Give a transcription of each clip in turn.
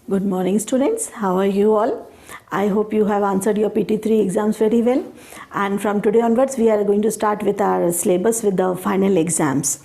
Good morning, students. How are you all? I hope you have answered your PT3 exams very well. And from today onwards, we are going to start with our syllabus with the final exams.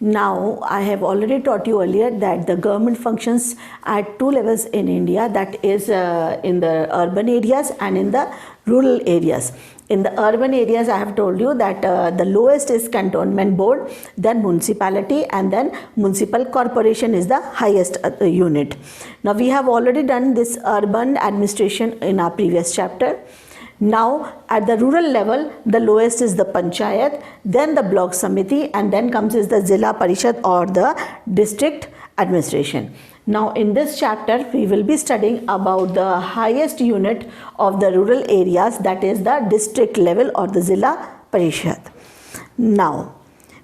Now, I have already taught you earlier that the government functions at two levels in India, that is in the urban areas and in the rural areas. In the urban areas, I have told you that the lowest is cantonment board, then municipality, and then municipal corporation is the highest unit. Now, we have already done this urban administration in our previous chapter. Now, at the rural level, the lowest is the panchayat, then the block samiti, and then comes is the Zilla Parishad or the district administration. Now, in this chapter, we will be studying about the highest unit of the rural areas, that is the district level or the Zilla Parishad. Now,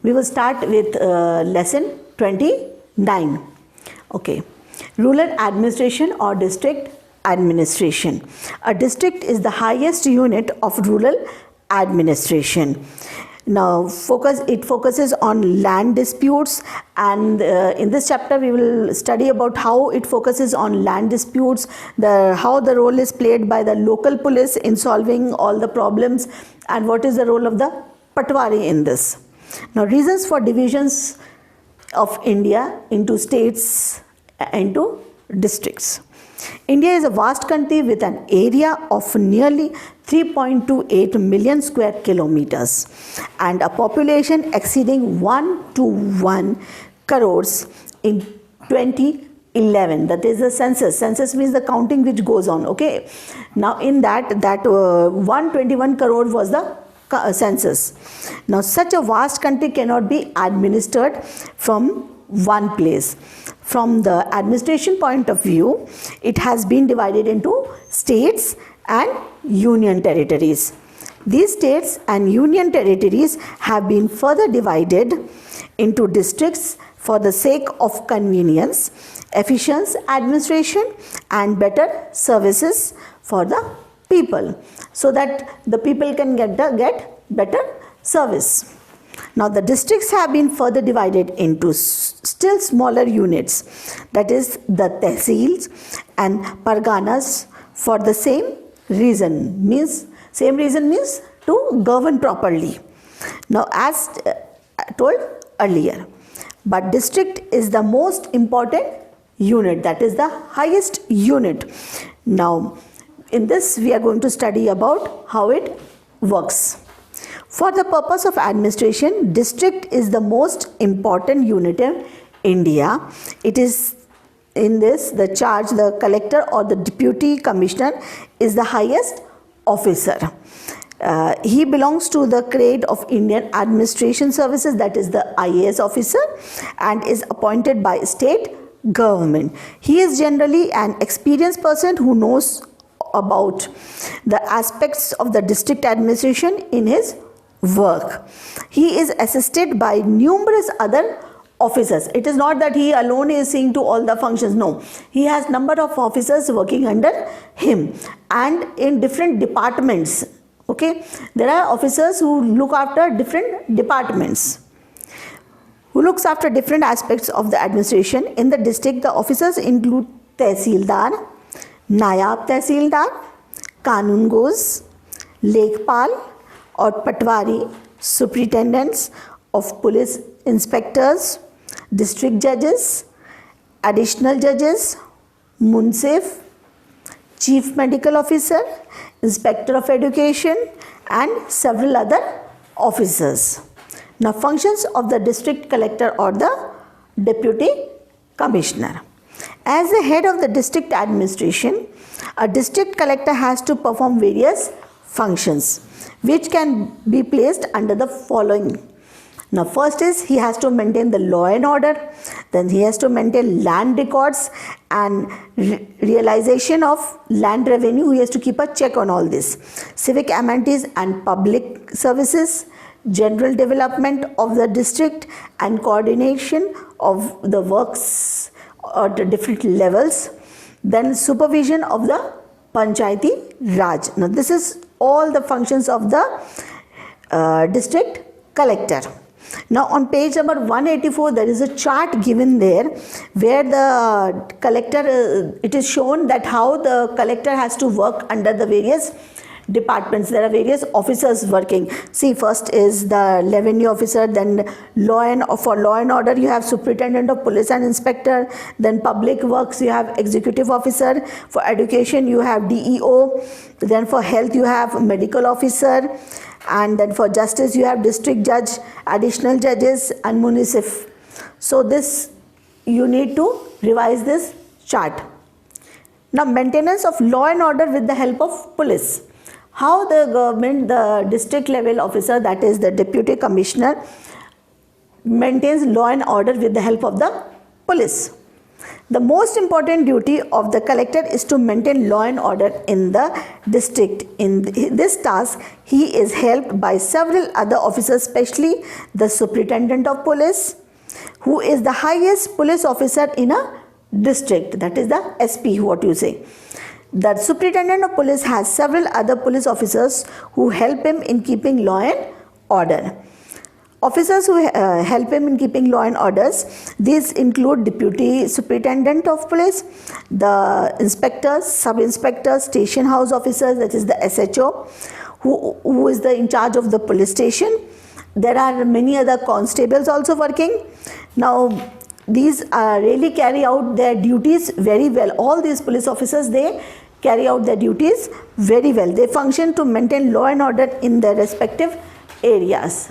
we will start with lesson 29. Okay, rural administration or district administration. A district is the highest unit of rural administration. Now, it focuses on land disputes, and in this chapter we will study about how it focuses on land disputes, how the role is played by the local police in solving all the problems, and what is the role of the patwari in this. Now, reasons for divisions of India into states, into districts. India is a vast country with an area of nearly 3.28 million square kilometers and a population exceeding 121 crores in 2011. That is the census. Census means the counting which goes on. Okay. Now, in that 121 crore was the census. Now, such a vast country cannot be administered from one place. From the administration point of view, it has been divided into states and union territories. These states and union territories have been further divided into districts for the sake of convenience, efficient administration, and better services for the people, so that the people can get better service. Now, the districts have been further divided into still smaller units, that is the tehsils and parganas, for the same reason means to govern properly. Now, as told earlier, but district is the most important unit, that is the highest unit. Now, in this we are going to study about how it works. For the purpose of administration, district is the most important unit in India. It is in this the charge, the collector or the deputy commissioner is the highest officer. He belongs to the grade of Indian Administration Services, that is the IAS officer, and is appointed by state government. He is generally an experienced person who knows about the aspects of the district administration in his work. He is assisted by numerous other officers. It is not that he alone is seeing to all the functions. No, he has number of officers working under him and in different departments. Okay, there are officers who look after different departments, who looks after different aspects of the administration. In the district, the officers include Tehsildar, Nayab Tehsildar, Kanungos, Lekpal or Patwari, superintendents of police inspectors, district judges, additional judges, munsif, chief medical officer, inspector of education, and several other officers. Now, functions of the district collector or the deputy commissioner. As the head of the district administration, a district collector has to perform various functions which can be placed under the following. Now, first is he has to maintain the law and order, then he has to maintain land records and realization of land revenue. He has to keep a check on all this. Civic amenities and public services, general development of the district and coordination of the works at the different levels, then supervision of the Panchayati Raj. Now, this is all the functions of the district collector. Now on page number 184, there is a chart given there where the collector, it is shown that how the collector has to work under the various departments. There are various officers working. See, first is the revenue officer, then for law and order you have superintendent of police and inspector, then public works you have executive officer, for education you have DEO, then for health you have medical officer, and then for justice you have district judge, additional judges and municip. So this, you need to revise this chart. Now maintenance of law and order with the help of police. How the government, the district level officer, that is the deputy commissioner, maintains law and order with the help of the police. The most important duty of the collector is to maintain law and order in the district. In this task, he is helped by several other officers, especially the superintendent of police, who is the highest police officer in a district, that is the SP, what you say. The superintendent of police has several other police officers who help him in keeping law and order. Officers who help him in keeping law and orders, these include deputy superintendent of police, the inspectors, sub-inspectors, station house officers, that is the SHO, who is in charge of the police station. There are many other constables also working. Now, these really carry out their duties very well. All these police officers, they carry out their duties very well. They function to maintain law and order in their respective areas.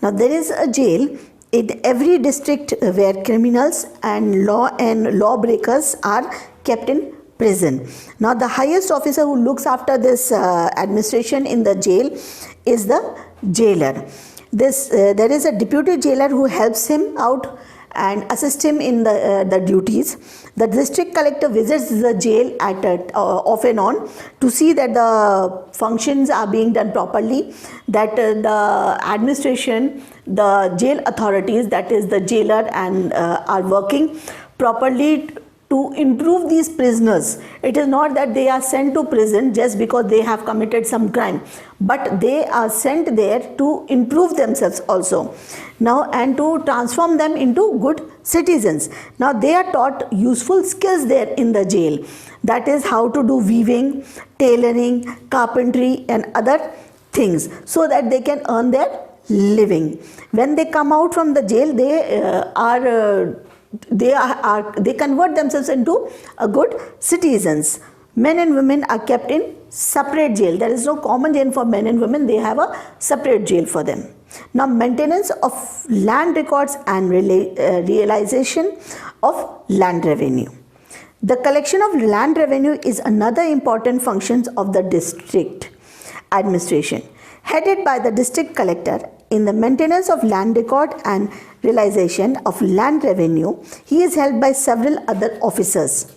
Now there is a jail in every district where criminals and lawbreakers are kept in prison. Now the highest officer who looks after this administration in the jail is the jailer. There is a deputy jailer who helps him out and assists him in the duties. The district collector visits the jail off and on to see that the functions are being done properly, that the administration, the jail authorities, that is the jailer, and are working properly to improve these prisoners. It is not that they are sent to prison just because they have committed some crime, but they are sent there to improve themselves also. Now, and to transform them into good citizens. Now they are taught useful skills there in the jail. That is how to do weaving, tailoring, carpentry and other things, so that they can earn their living. When they come out from the jail, they convert themselves into a good citizens. Men and women are kept in separate jail. There is no common jail for men and women. They have a separate jail for them. Now, maintenance of land records and realization of land revenue. The collection of land revenue is another important function of the district administration. Headed by the district collector, in the maintenance of land record and realization of land revenue, he is helped by several other officers.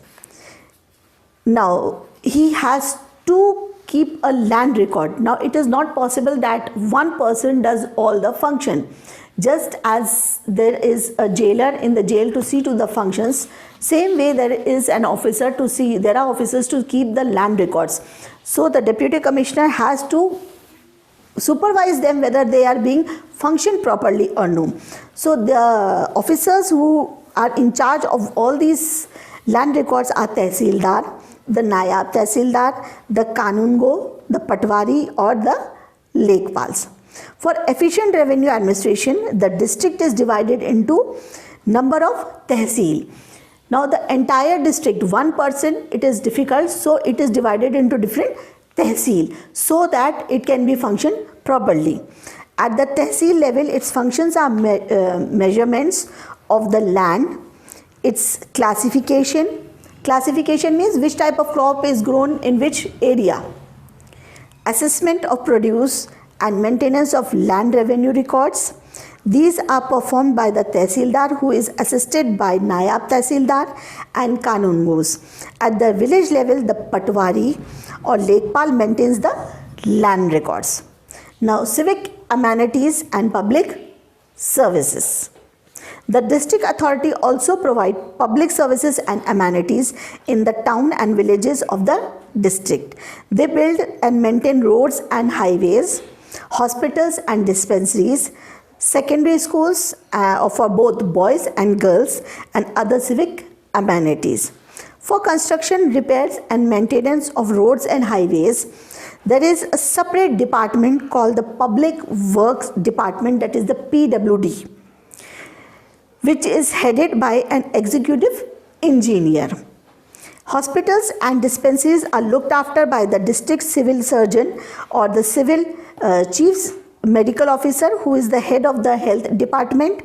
Now, he has to keep a land record. Now, it is not possible that one person does all the function. Just as there is a jailer in the jail to see to the functions, same way there is an officer to see, there are officers to keep the land records. So, the deputy commissioner has to supervise them whether they are being functioned properly or no. So the officers who are in charge of all these land records are Tehsildar, the Nayab Tehsildar, the Kanungo, the Patwari or the Lekpals. For efficient revenue administration, the district is divided into number of Tehsil. Now the entire district, one person, it is difficult, so it is divided into different Tehsil so that it can be functioned properly. At the Tehsil level, its functions are measurements of the land, its classification. Classification means which type of crop is grown in which area. Assessment of produce and maintenance of land revenue records. These are performed by the Tehsildar, who is assisted by Nayab Tehsildar and Kanungos. At the village level, the Patwari or Lekpal maintains the land records. Now, civic amenities and public services. The district authority also provide public services and amenities in the town and villages of the district. They build and maintain roads and highways. hospitals and dispensaries, secondary schools for both boys and girls, and other civic amenities. For construction, repairs and maintenance of roads and highways, there is a separate department called the Public Works Department, that is the PWD, which is headed by an executive engineer. Hospitals and dispensaries are looked after by the district civil surgeon or the civil chief medical officer, who is the head of the health department.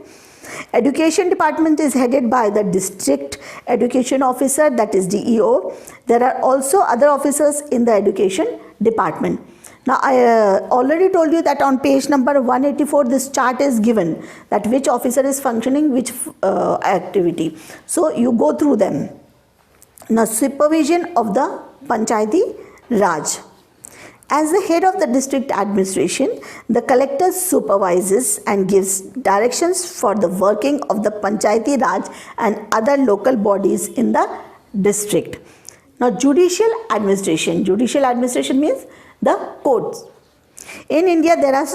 Education department is headed by the district education officer, that is DEO. There are also other officers in the education department. Now, I already told you that on page number 184 this chart is given, that which officer is functioning which activity. So you go through them. Now, supervision of the Panchayati Raj. As the head of the district administration, the collector supervises and gives directions for the working of the Panchayati Raj and other local bodies in the district. Now, judicial administration. Judicial administration means the courts. In India, there are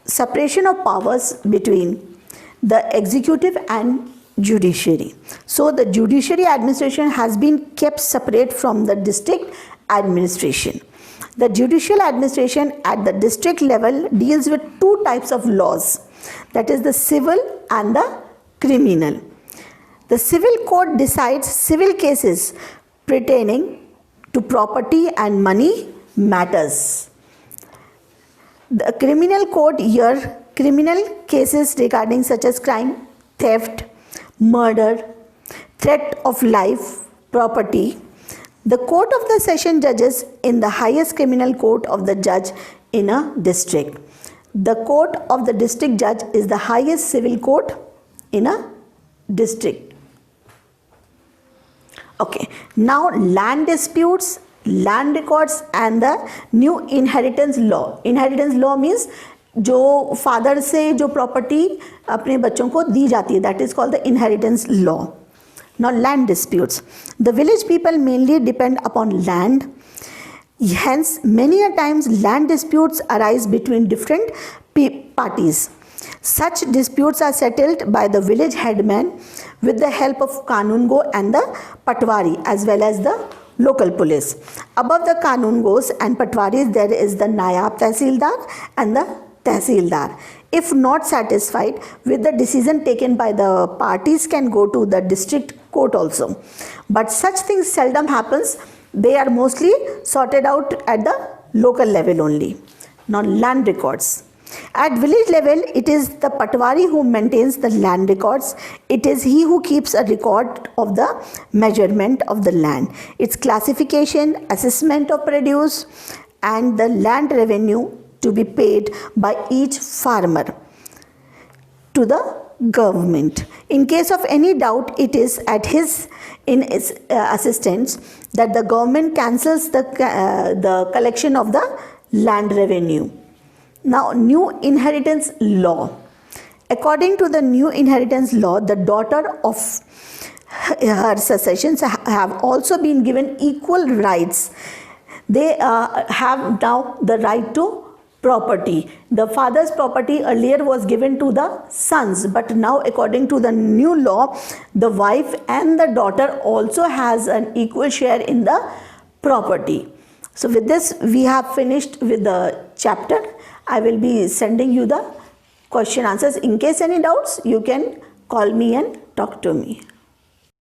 separation of powers between the executive and judiciary. So, the judiciary administration has been kept separate from the district administration. The judicial administration at the district level deals with two types of laws, that is the civil and the criminal. The civil court decides civil cases pertaining to property and money matters. The criminal court hears criminal cases regarding such as crime, theft, murder, threat of life, property. The court of the session judges in the highest criminal court of the judge in a district. The court of the district judge is the highest civil court in a district. Okay, now land disputes, land records and the new inheritance law. Inheritance law means जो father से जो property अपने बच्चों को दी जाती है, that is called the inheritance law. Now, land disputes. The village people mainly depend upon land. Hence, many a times land disputes arise between different parties. Such disputes are settled by the village headman with the help of Kanungo and the Patwari as well as the local police. Above the Kanungos and Patwaris, there is the Nayab Tehsildar and the Tehsildar. If not satisfied with the decision taken by the parties, can go to the district court also. But such things seldom happens. They are mostly sorted out at the local level only. Now, land records. At village level, it is the Patwari who maintains the land records. It is he who keeps a record of the measurement of the land, its classification, assessment of produce, and the land revenue to be paid by each farmer to the government. In case of any doubt, it is at his assistance that the government cancels the collection of the land revenue. Now, new inheritance law. According to the new inheritance law, the daughter of her successions have also been given equal rights. They have now the right to property. The father's property earlier was given to the sons, but now according to the new law, the wife and the daughter also has an equal share in the property. So with this, we have finished with the chapter. I will be sending you the question answers. In case any doubts, you can call me and talk to me.